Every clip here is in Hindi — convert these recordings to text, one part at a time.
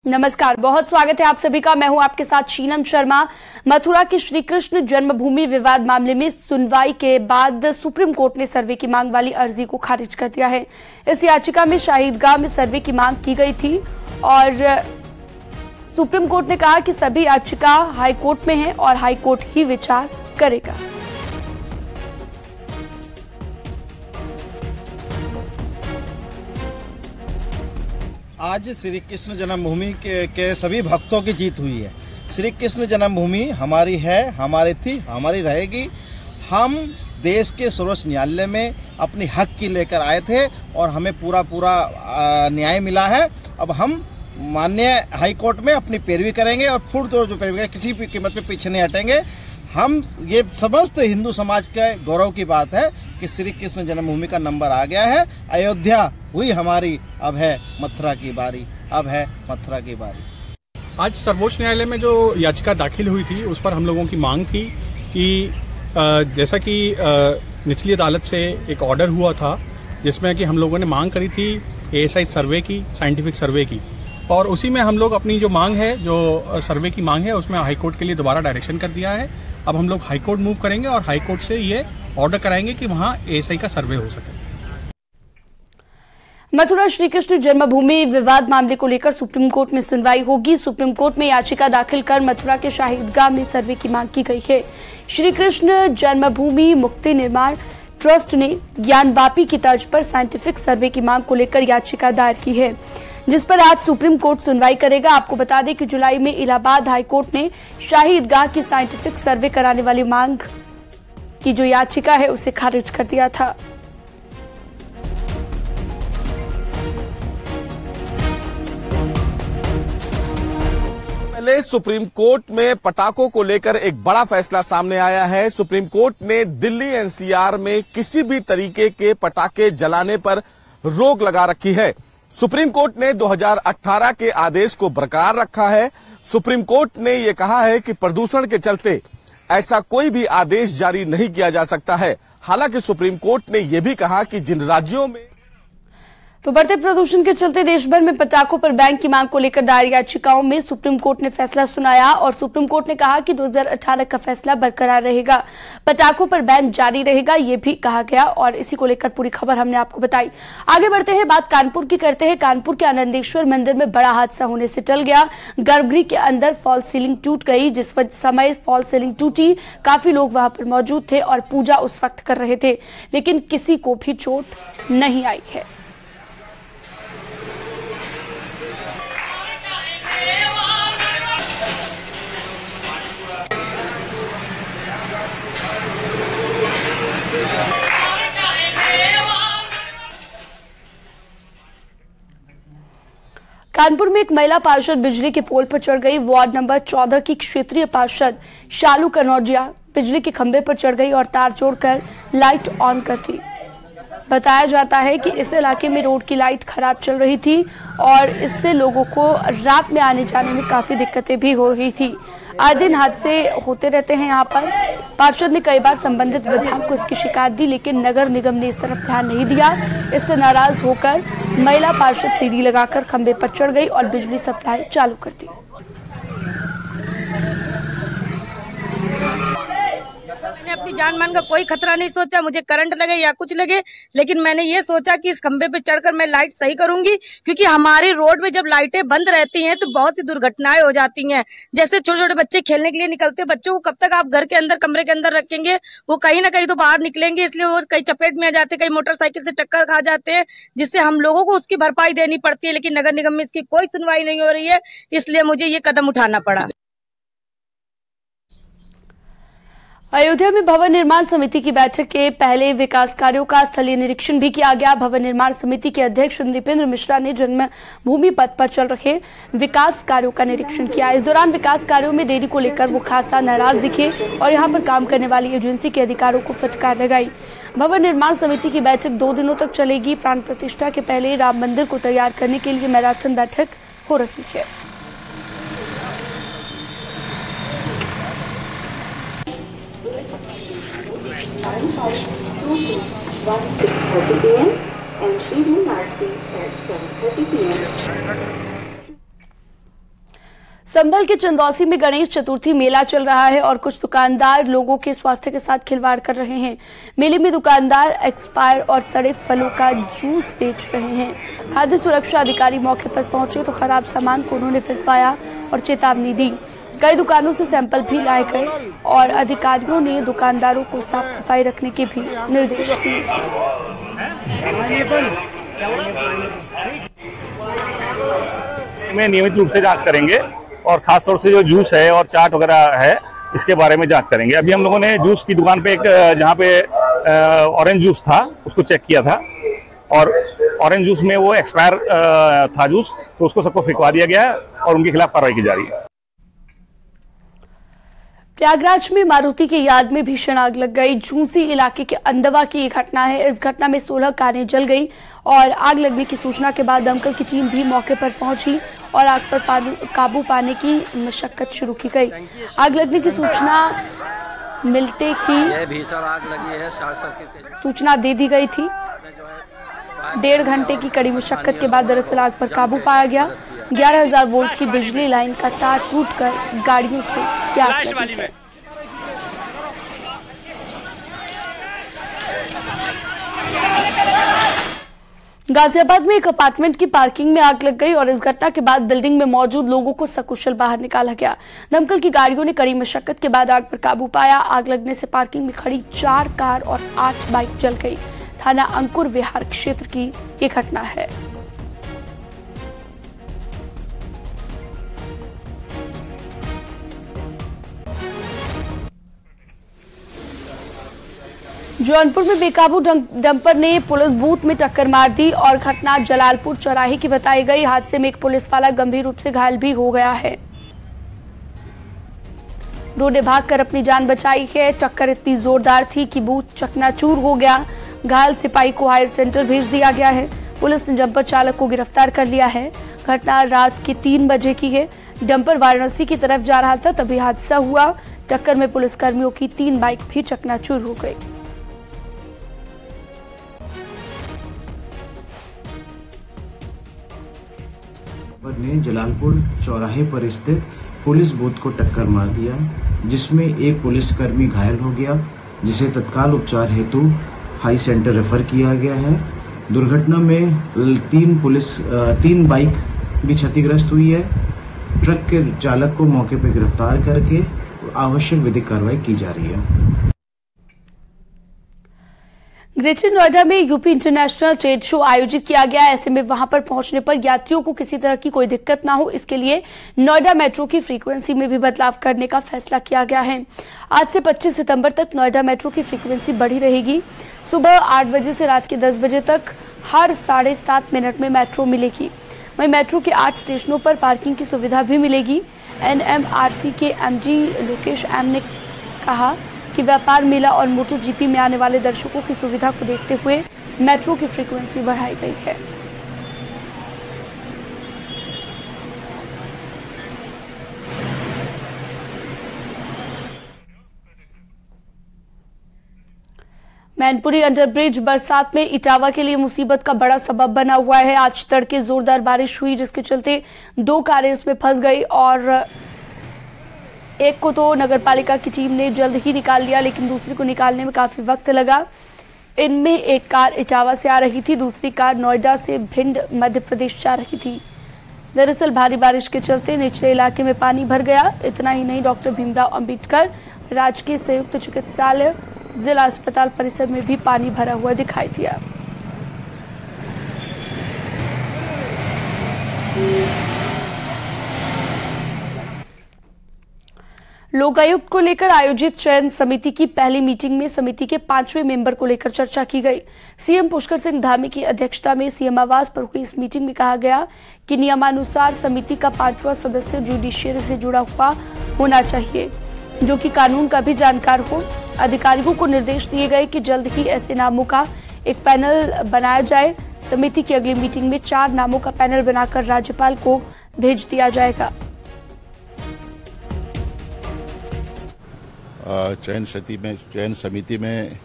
नमस्कार, बहुत स्वागत है आप सभी का। मैं हूं आपके साथ शीनम शर्मा। मथुरा के श्री कृष्ण जन्मभूमि विवाद मामले में सुनवाई के बाद सुप्रीम कोर्ट ने सर्वे की मांग वाली अर्जी को खारिज कर दिया है। इस याचिका में शाही ईदगाह में सर्वे की मांग की गई थी और सुप्रीम कोर्ट ने कहा कि सभी याचिका हाई कोर्ट में है और हाई कोर्ट ही विचार करेगा। आज श्री कृष्ण जन्मभूमि के सभी भक्तों की जीत हुई है। श्री कृष्ण जन्मभूमि हमारी है, हमारी थी, हमारी रहेगी। हम देश के सर्वोच्च न्यायालय में अपनी हक की लेकर आए थे और हमें पूरा न्याय मिला है। अब हम माननीय हाई कोर्ट में अपनी पैरवी करेंगे और फुट तोड़ जो पैरवी किसी भी कीमत पे पीछे नहीं हटेंगे। हम ये समस्त हिंदू समाज के गौरव की बात है कि श्री कृष्ण जन्मभूमि का नंबर आ गया है। अयोध्या हुई हमारी, अब है मथुरा की बारी, अब है मथुरा की बारी। आज सर्वोच्च न्यायालय में जो याचिका दाखिल हुई थी उस पर हम लोगों की मांग थी कि जैसा कि निचली अदालत से एक ऑर्डर हुआ था जिसमें कि हम लोगों ने मांग करी थी ASI सर्वे की, साइंटिफिक सर्वे की, और उसी में हम लोग अपनी जो मांग है, जो सर्वे की मांग है, उसमें हाई कोर्ट के लिए दोबारा डायरेक्शन कर दिया है। अब हम लोग हाई कोर्ट मूव करेंगे और हाई कोर्ट से ये ऑर्डर कराएंगे कि वहां ASI का सर्वे हो सके। मथुरा श्री कृष्ण जन्मभूमि विवाद मामले को लेकर सुप्रीम कोर्ट में सुनवाई होगी। सुप्रीम कोर्ट में याचिका दाखिल कर मथुरा के शाही ईदगाह में सर्वे की मांग की गई है। श्री कृष्ण जन्मभूमि मुक्ति निर्माण ट्रस्ट ने ज्ञानवापी की तर्ज पर साइंटिफिक सर्वे की मांग को लेकर याचिका दायर की है, जिस पर आज सुप्रीम कोर्ट सुनवाई करेगा। आपको बता दें कि जुलाई में इलाहाबाद हाई कोर्ट ने शाही ईदगाह की साइंटिफिक सर्वे कराने वाली मांग की जो याचिका है उसे खारिज कर दिया था। पहले सुप्रीम कोर्ट में पटाखों को लेकर एक बड़ा फैसला सामने आया है। सुप्रीम कोर्ट ने दिल्ली NCR में किसी भी तरीके के पटाखे जलाने पर रोक लगा रखी है। सुप्रीम कोर्ट ने 2018 के आदेश को बरकरार रखा है। सुप्रीम कोर्ट ने यह कहा है कि प्रदूषण के चलते ऐसा कोई भी आदेश जारी नहीं किया जा सकता है। हालांकि सुप्रीम कोर्ट ने यह भी कहा कि जिन राज्यों में तो बढ़ते प्रदूषण के चलते देश भर में पटाखों पर बैन की मांग को लेकर दायर याचिकाओं में सुप्रीम कोर्ट ने फैसला सुनाया और सुप्रीम कोर्ट ने कहा कि 2018 का फैसला बरकरार रहेगा, पटाखों पर बैन जारी रहेगा, ये भी कहा गया। और इसी को लेकर पूरी खबर हमने आपको बताई। आगे बढ़ते हैं, बात कानपुर की करते हैं। कानपुर के आनंदेश्वर मंदिर में बड़ा हादसा होने से टल गया। गर्भगृह के अंदर फॉल सीलिंग टूट गई। जिस समय फॉल सीलिंग टूटी, काफी लोग वहां पर मौजूद थे और पूजा उस वक्त कर रहे थे, लेकिन किसी को भी चोट नहीं आई है। कानपुर में एक महिला पार्षद बिजली के पोल पर चढ़ गई। वार्ड नंबर 14 की क्षेत्रीय पार्षद शालू कनौजिया बिजली के खंभे पर चढ़ गई और तार जोड़कर लाइट ऑन कर दी। बताया जाता है कि इस इलाके में रोड की लाइट खराब चल रही थी और इससे लोगों को रात में आने जाने में काफी दिक्कतें भी हो रही थी। आए दिन हादसे होते रहते हैं यहाँ पर। पार्षद ने कई बार संबंधित विभाग को इसकी शिकायत दी, लेकिन नगर निगम ने इस तरफ ध्यान नहीं दिया। इससे नाराज होकर महिला पार्षद सीढ़ी लगाकर खंभे पर चढ़ गई और बिजली सप्लाई चालू कर दी। मैंने अपनी जान मान का कोई खतरा नहीं सोचा, मुझे करंट लगे या कुछ लगे, लेकिन मैंने ये सोचा कि इस खंबे पे चढ़कर मैं लाइट सही करूंगी, क्योंकि हमारे रोड में जब लाइटें बंद रहती हैं तो बहुत सी दुर्घटनाएं हो जाती हैं। जैसे छोटे छोटे बच्चे खेलने के लिए निकलते हैं, बच्चों को कब तक आप घर के अंदर कमरे के अंदर रखेंगे, वो कहीं ना कहीं तो बाहर निकलेंगे, इसलिए वो कई चपेट में आ जाते हैं, कई मोटरसाइकिल से टक्कर खा जाते हैं, जिससे हम लोगों को उसकी भरपाई देनी पड़ती है। लेकिन नगर निगम में इसकी कोई सुनवाई नहीं हो रही है, इसलिए मुझे ये कदम उठाना पड़ा। अयोध्या में भवन निर्माण समिति की बैठक के पहले विकास कार्यों का स्थलीय निरीक्षण भी किया गया। भवन निर्माण समिति के अध्यक्ष नृपेंद्र मिश्रा ने जन्मभूमि पथ पर चल रहे विकास कार्यों का निरीक्षण किया। इस दौरान विकास कार्यों में देरी को लेकर वो खासा नाराज दिखे और यहां पर काम करने वाली एजेंसी के अधिकारियों को फटकार लगाई। भवन निर्माण समिति की बैठक 2 दिनों तक चलेगी। प्राण प्रतिष्ठा के पहले राम मंदिर को तैयार करने के लिए मैराथन बैठक हो रही है। time of 2:16:30 p.m. and evening RC at 7:30 p.m. संभल के चंदौसी में गणेश चतुर्थी मेला चल रहा है और कुछ दुकानदार लोगों के स्वास्थ्य के साथ खिलवाड़ कर रहे हैं। मेले में दुकानदार एक्सपायर और सड़े फलों का जूस बेच रहे हैं। खाद्य सुरक्षा अधिकारी मौके पर पहुंचे तो खराब सामान को उन्होंने फिर पाया और चेतावनी दी। कई दुकानों से सैंपल भी लाए गए और अधिकारियों ने दुकानदारों को साफ सफाई रखने के भी निर्देश दिए। में नियमित रूप से जांच करेंगे और खासतौर से जो जूस है और चाट वगैरह है इसके बारे में जांच करेंगे। अभी हम लोगों ने जूस की दुकान पे एक जहाँ पे ऑरेंज जूस था उसको चेक किया था और ऑरेंज जूस में वो एक्सपायर था जूस, तो उसको सबको फिकवा दिया गया और उनके खिलाफ कार्रवाई की जा रही है। प्रयागराज में मारुति की यार्ड में भीषण आग लग गई। झूंसी इलाके के अंदवा की ये घटना है। इस घटना में 16 कारें जल गई और आग लगने की सूचना के बाद दमकल की टीम भी मौके पर पहुंची और आग पर काबू पाने की मशक्कत शुरू की गई। आग लगने की सूचना मिलते ही भीषण आग लगी है, शॉर्ट सर्किट सूचना दे दी गई थी। 1.5 घंटे की कड़ी मशक्कत के बाद दरअसल आग पर काबू पाया गया। 11,000 वोल्ट की बिजली लाइन का तार टूटकर गाड़ियों से आग लगी। गाजियाबाद में एक अपार्टमेंट की पार्किंग में आग लग गई और इस घटना के बाद बिल्डिंग में मौजूद लोगों को सकुशल बाहर निकाला गया। दमकल की गाड़ियों ने कड़ी मशक्कत के बाद आग पर काबू पाया। आग लगने से पार्किंग में खड़ी 4 कार और 8 बाइक जल गई। थाना अंकुर विहार क्षेत्र की ये घटना है। जौनपुर में बेकाबू डंपर ने पुलिस बूथ में टक्कर मार दी और घटना जलालपुर चौराहे की बताई गई। हादसे में एक पुलिस वाला गंभीर रूप से घायल भी हो गया है। 2 ने भागकर अपनी जान बचाई है। टक्कर इतनी जोरदार थी कि बूथ चकनाचूर हो गया। घायल सिपाही को हायर सेंटर भेज दिया गया है। पुलिस ने डंपर चालक को गिरफ्तार कर लिया है। घटना रात के 3 बजे की है। डंपर वाराणसी की तरफ जा रहा था तभी हादसा हुआ। टक्कर में पुलिसकर्मियों की 3 बाइक भी चकनाचूर हो गई। ने जलालपुर चौराहे पर स्थित पुलिस बूथ को टक्कर मार दिया, जिसमें एक पुलिसकर्मी घायल हो गया, जिसे तत्काल उपचार हेतु हाई सेंटर रेफर किया गया है। दुर्घटना में 3 बाइक भी क्षतिग्रस्त हुई है। ट्रक के चालक को मौके पर गिरफ्तार करके आवश्यक विधिक कार्रवाई की जा रही है। ग्रेटर नोएडा में यूपी इंटरनेशनल ट्रेड शो आयोजित किया गया। ऐसे में वहां पर पहुंचने पर यात्रियों को किसी तरह की कोई दिक्कत ना हो, इसके लिए नोएडा मेट्रो की फ्रीक्वेंसी में भी बदलाव करने का फैसला किया गया है। आज से 25 सितंबर तक नोएडा मेट्रो की फ्रीक्वेंसी बढ़ी रहेगी। सुबह 8 बजे से रात के 10 बजे तक हर 7.5 मिनट में मेट्रो मिलेगी। वहीं मेट्रो के 8 स्टेशनों पर पार्किंग की सुविधा भी मिलेगी। NMRC के MG लोकेश M ने कहा कि व्यापार मेला और मोटर जीपी में आने वाले दर्शकों की सुविधा को देखते हुए मेट्रो की फ्रीक्वेंसी बढ़ाई गई है। मैनपुरी अंडरब्रिज बरसात में इटावा के लिए मुसीबत का बड़ा सबब बना हुआ है। आज तड़के जोरदार बारिश हुई जिसके चलते 2 कारें इसमें फंस गई और एक को तो नगरपालिका की टीम ने जल्द ही निकाल लिया, लेकिन दूसरी को निकालने में काफी वक्त लगा। इनमें एक कार इटावा से आ रही थी, दूसरी कार नोएडा से भिंड मध्य प्रदेश जा रही थी। दरअसल भारी बारिश के चलते निचले इलाके में पानी भर गया। इतना ही नहीं, डॉक्टर भीमराव अंबेडकर राजकीय संयुक्त चिकित्सालय जिला अस्पताल परिसर में भी पानी भरा हुआ दिखाई दिया। लोकायुक्त को लेकर आयोजित चयन समिति की पहली मीटिंग में समिति के 5वें मेंबर को लेकर चर्चा की गई। सीएम पुष्कर सिंह धामी की अध्यक्षता में सीएम आवास पर हुई इस मीटिंग में कहा गया कि नियमानुसार समिति का 5वां सदस्य जुडिशियरी से जुड़ा हुआ होना चाहिए, जो कि कानून का भी जानकार हो। अधिकारियों को निर्देश दिए गए कि जल्द ही ऐसे नामों का एक पैनल बनाया जाए। समिति की अगली मीटिंग में 4 नामों का पैनल बनाकर राज्यपाल को भेज दिया जाएगा। चयन समिति में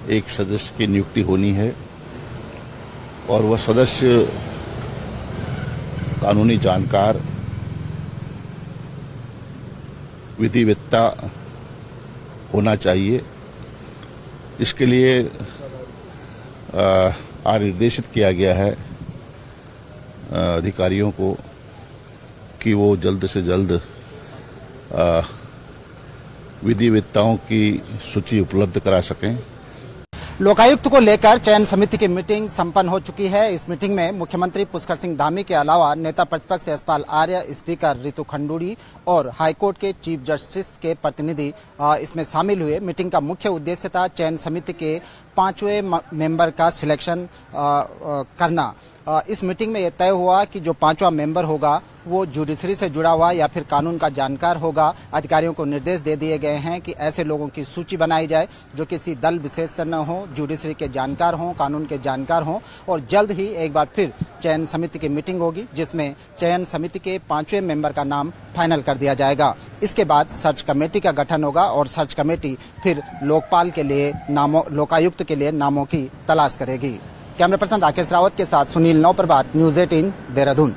एक सदस्य की नियुक्ति होनी है और वह सदस्य कानूनी जानकार विधिवत्ता होना चाहिए। इसके लिए निर्देशित किया गया है अधिकारियों को कि वो जल्द से जल्द विधिवत्ताओं की सूची उपलब्ध करा सकें। लोकायुक्त को लेकर चयन समिति की मीटिंग संपन्न हो चुकी है। इस मीटिंग में मुख्यमंत्री पुष्कर सिंह धामी के अलावा नेता प्रतिपक्ष यशपाल आर्य, स्पीकर रितु खंडूड़ी और हाईकोर्ट के चीफ जस्टिस के प्रतिनिधि इसमें शामिल हुए। मीटिंग का मुख्य उद्देश्य था चयन समिति के 5वें मेंबर का सिलेक्शन करना। इस मीटिंग में यह तय हुआ कि जो 5वां मेंबर होगा वो जुडिशरी से जुड़ा हुआ या फिर कानून का जानकार होगा। अधिकारियों को निर्देश दे दिए गए हैं कि ऐसे लोगों की सूची बनाई जाए जो किसी दल विशेष से न हो, जुडिशरी के जानकार हों, कानून के जानकार हों। और जल्द ही एक बार फिर चयन समिति की मीटिंग होगी जिसमें चयन समिति के 5वें मेंबर का नाम फाइनल कर दिया जाएगा। इसके बाद सर्च कमेटी का गठन होगा और सर्च कमेटी फिर लोकपाल के लिए लोकायुक्त के लिए नामों की तलाश करेगी। कैमरा पर्सन राकेश रावत के साथ सुनील नौप्रभात, न्यूज 18 देहरादून।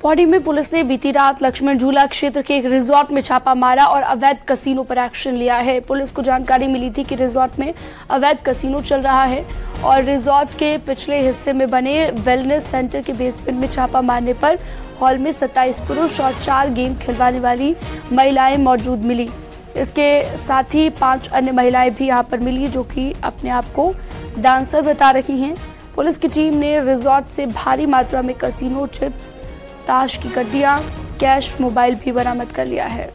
पौड़ी में पुलिस ने बीती रात लक्ष्मण झूला क्षेत्र के एक रिजॉर्ट में छापा मारा और अवैध कसीनो पर एक्शन लिया है। पुलिस को जानकारी मिली थी कि रिजॉर्ट में अवैध कसीनो चल रहा है और रिजॉर्ट के पिछले हिस्से में बने वेलनेस सेंटर के बेसमेंट में छापा मारने पर हॉल में 27 पुरुष और 4 गेम खिलवाने वाली महिलाएं मौजूद मिली। इसके साथ ही 5 अन्य महिलाएं भी यहां पर मिली जो कि अपने आप को डांसर बता रही हैं। पुलिस की टीम ने रिजॉर्ट से भारी मात्रा में कसीनो चिप्स, ताश की गड्डियां, कैश, मोबाइल भी बरामद कर लिया है।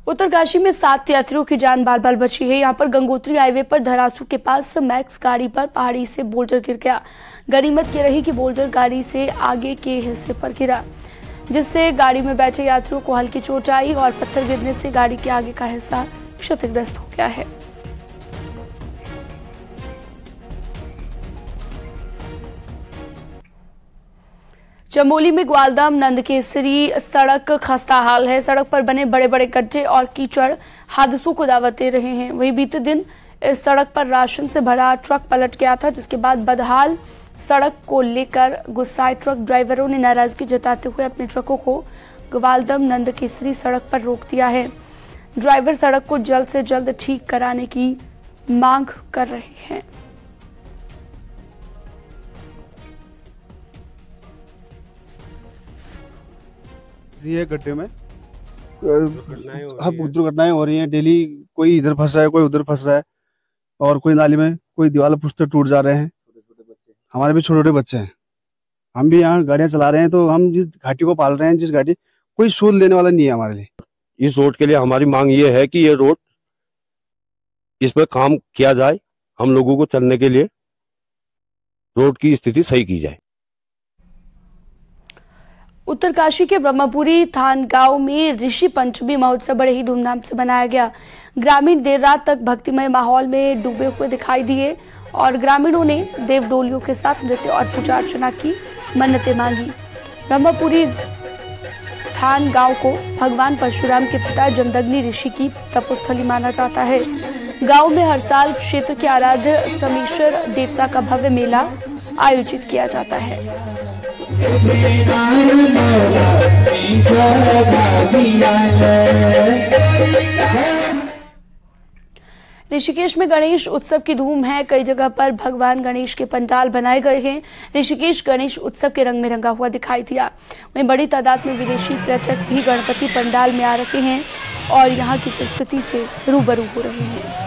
उत्तरकाशी में 7 यात्रियों की जान बाल बाल बची है। यहां पर गंगोत्री हाईवे पर धरासू के पास मैक्स गाड़ी पर पहाड़ी से बोल्डर गिर गया। गनीमत ये रही कि बोल्डर गाड़ी से आगे के हिस्से पर गिरा, जिससे गाड़ी में बैठे यात्रियों को हल्की चोट आई और पत्थर गिरने से गाड़ी के आगे का हिस्सा क्षतिग्रस्त हो गया है। चमोली में ग्वालदम नंदकेसरी सड़क खस्ता हाल है। सड़क पर बने बड़े बड़े गड्ढे और कीचड़ हादसों को दावत दे रहे हैं। वहीं बीते दिन इस सड़क पर राशन से भरा ट्रक पलट गया था, जिसके बाद बदहाल सड़क को लेकर गुस्साए ट्रक ड्राइवरों ने नाराजगी जताते हुए अपने ट्रकों को ग्वालदम नंदकेसरी सड़क पर रोक दिया है। ड्राइवर सड़क को जल्द से जल्द ठीक कराने की मांग कर रहे हैं। ये गड्ढे में दुर्घटनाएं हो रही हैं डेली। कोई इधर फंस रहा है, कोई उधर फंस रहा है और कोई नाली में, कोई दीवार पुश्ते टूट जा रहे हैं। हमारे भी छोटे छोटे बच्चे हैं। हम भी यहाँ गाड़ियां चला रहे हैं तो हम जिस घाटी को पाल रहे हैं, जिस घाटी कोई सूद लेने वाला नहीं है हमारे लिए। इस रोड के लिए हमारी मांग ये है कि ये रोड, इस पर काम किया जाए। हम लोगों को चलने के लिए रोड की स्थिति सही की जाए। उत्तरकाशी के ब्रह्मपुरी थान गांव में ऋषि पंचमी महोत्सव बड़े ही धूमधाम से मनाया गया। ग्रामीण देर रात तक भक्तिमय माहौल में डूबे हुए दिखाई दिए और ग्रामीणों ने देव डोलियों के साथ नृत्य और पूजा अर्चना की मन्नतें मांगी। ब्रह्मपुरी थान गांव को भगवान परशुराम के पिता जमदग्नि ऋषि की तपोस्थली माना जाता है। गांव में हर साल क्षेत्र के आराध्य समीश्वर देवता का भव्य मेला आयोजित किया जाता है। ऋषिकेश में गणेश उत्सव की धूम है। कई जगह पर भगवान गणेश के पंडाल बनाए गए हैं। ऋषिकेश गणेश उत्सव के रंग में रंगा हुआ दिखाई दिया। वहीं बड़ी तादाद में विदेशी पर्यटक भी गणपति पंडाल में आ रखे हैं और यहाँ की संस्कृति से रूबरू हो रहे हैं।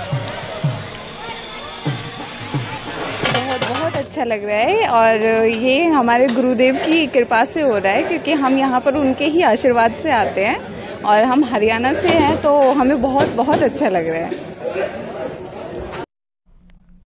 बहुत अच्छा लग रहा है और ये हमारे गुरुदेव की कृपा से हो रहा है, क्योंकि हम यहाँ पर उनके ही आशीर्वाद से आते हैं और हम हरियाणा से हैं, तो हमें बहुत अच्छा लग रहा है।